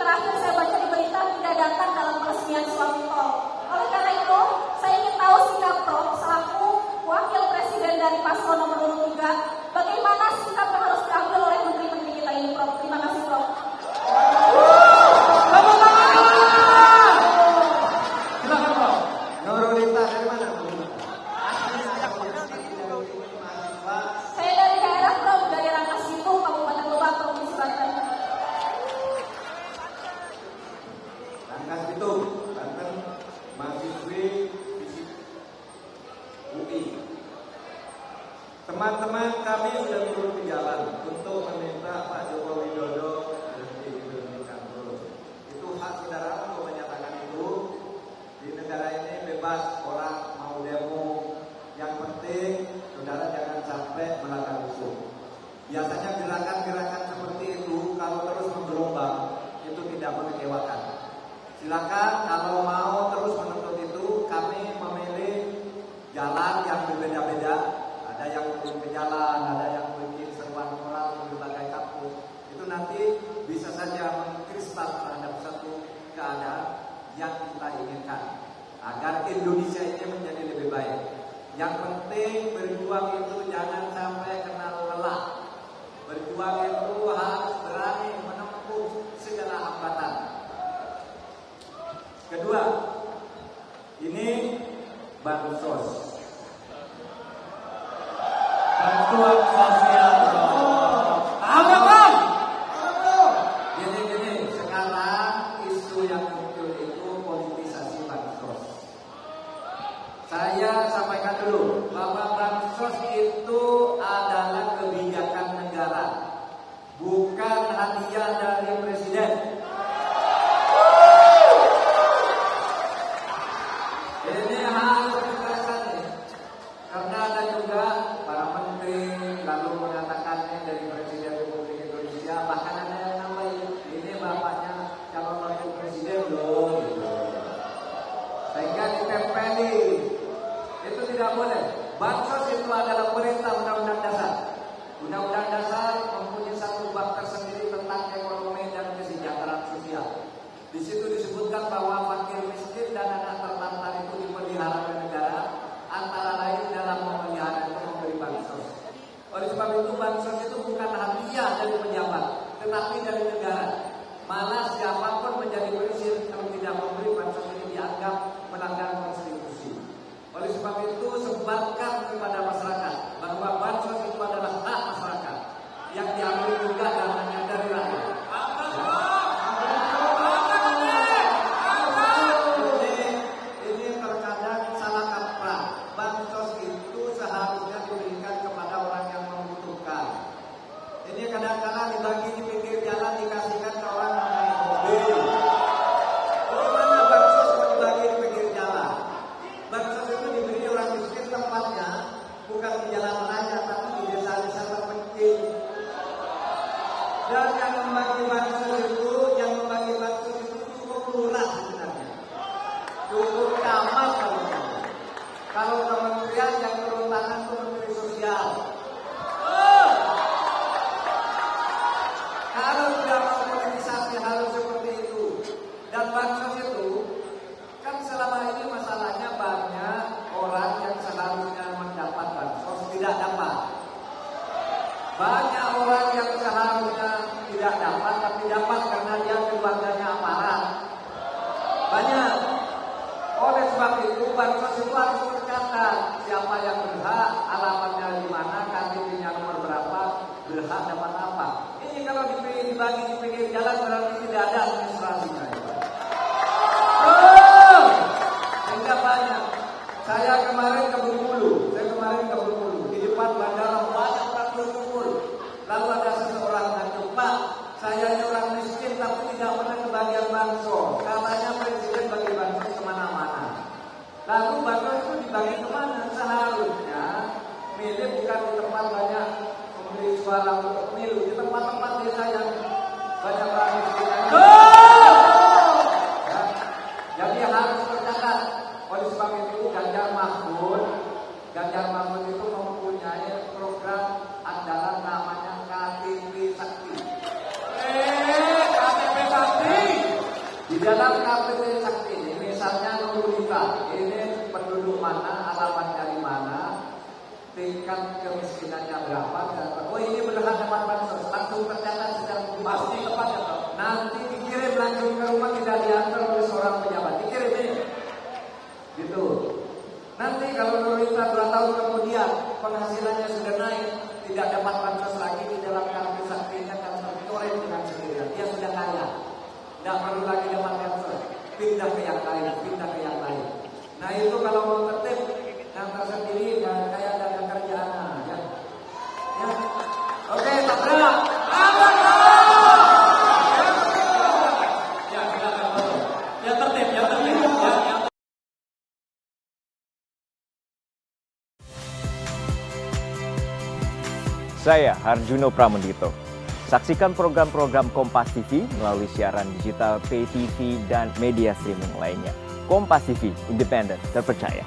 terakhir saya baca di berita tidak datang dalam peresmian suatu tol. Oleh karena itu, saya ingin tahu sikap Prof selaku Wakil Presiden dari paslon nomor 3, bagaimana sikap yang harus diambil oleh menteri-menteri kita ini, Prof. Terima kasih, Prof. Silakan, Prof. Nurulita dari mana? Saya dari daerah, Prof, dari Rangkas Bitung, Kabupaten Lebak, Provinsi Banten. Rangkas Bitung, Banten, mahasiswi fisik UI. Teman-teman kami sudah turun ke jalan untuk meminta Pak Joko Widodo berhenti diberhentikan dulu. Itu hak saudara untuk menyatakan itu. Di negara ini bebas orang mau demo. Yang penting saudara jangan sampai melanggar hukum. Biasanya gerakan-gerakan seperti itu kalau terus menggelombang itu tidak mengecewakan. Silakan kalau mau terus menuntut itu, kami memilih jalan yang berbeda-beda. Ada yang turun ke jalan, ada yang bikin seruan moral di berbagai kampus. Itu nanti bisa saja mengkristal terhadap satu keadaan yang kita inginkan agar Indonesia ini menjadi lebih baik. Yang penting berjuang itu jangan sampai kena lelah. Berjuang itu harus berani menempuh segala hambatan. Kedua, ini bansos. Bantuan sosial, Prof. Apa, Prof? Gini, sekarang isu yang muncul itu politisasi bansos. Saya sampaikan dulu bahwa bansos itu adalah kebijakan negara, bukan hadiah dari presiden. Ini harus ditegaskan nih, karena ada juga para menteri lalu mengatakannya dari Presiden Republik Indonesia, bahkan ada yang nambahin ini bapaknya calon wakil presiden loh, gitu. Sehingga ditempeli. Itu tidak boleh. Bansos itu adalah perintah Undang-Undang Dasar. Undang-Undang Dasar mempunyai satu bab tersendiri tentang ekonomi dan kesejahteraan sosial. Di situ disebutkan bahwa fakir miskin dan anak terlantar itu dipelihara oleh negara, antara lain dalam memelihara itu memberi bansos. Oleh sebab itu bansos itu bukan hadiah dari pejabat, tetapi dari negara. Malah siapapun menjadi presiden kalau tidak memberi bansos ini dianggap melanggar konstitusi. Oleh sebab itu sebarkan kepada masyarakat bahwa bansos itu adalah hak masyarakat yang diambil juga dananya dari rakyat. Ini terkadang salah kaprah. Bansos itu seharusnya diberikan kepada orang yang membutuhkan. Ini kadang-kadang dibagi di pinggir jalan dikasihkan ke orang yang naik mobil. Bagaimana bansos mau dibagi di pinggir jalan? Bansos itu diberi orang miskin tempatnya bukan di jalan raya tapi di desa-desa terpencil. Dan yang membagi bansos itu cukup lurah sebenarnya, cukup camat kalau kementerian yang turun tangan itu Menteri Sosial. Kalau sudah mau politisasi harus seperti itu. Dan bansos itu kan selama ini masalahnya banyak orang yang seharusnya mendapat bansos tidak dapat. Banyak orang yang seharusnya tidak dapat tapi dapat karena dia keluarganya aparat. Banyak. Oleh sebab itu bansos itu harus tercatat siapa yang berhak, alamatnya di mana, KTP-nya nomor berapa, berhak dapat apa. Ini kalau dibagi di pinggir jalan berarti tidak ada administrasinya. Sehingga banyak. Saya kemarin ke Bengkulu. Di depan bandara banyak orang berkumpul. Lalu ada seseorang nanya, Pak, saya ini orang miskin tapi tidak pernah kebagian bansos. Katanya presiden bagi bansos kemana-mana. Lalu bansos itu dibagi kemana? Seharusnya milih bukan di tempat banyak memberi suara untuk pemilu, di tempat-tempat desa yang banyak orang miskin. Jadi harus tercatat. Oleh sebab itu Ganjar Mahfud itu mempunyai program andalan namanya KTP Sakti. KTP Sakti. dalam KPT Sakti ini, misalnya Nurulita, ini penduduk mana, alamatnya di mana, tingkat kemiskinannya berapa, dan oh ini beneran dapat bansos, langsung tercatat secara pasti tepat ya Pak. Nanti dikirim langsung ke rumah, tidak diantar oleh seorang pejabat, dikirim ini, gitu. Nanti kalau Nurulita 2 tahun kemudian penghasilannya sudah naik, tidak dapat bansos lagi di dalam kartu saktinya kan terkorek dengan sendirian, dia sudah kaya, tidak perlu lagi dapat bansos, pindah ke yang lain, pindah ke yang lain. Nah itu kalau mau tertib, yang tersendiri dan kayak ada kerjaan, ya. Ya. Oke, tabrak. Ya, silakan. Ya tertib, ya tertib. Ya. Saya Harjuno Pramendito. Saksikan program-program Kompas TV melalui siaran digital, pay TV, dan media streaming lainnya. Kompas TV, independen, terpercaya.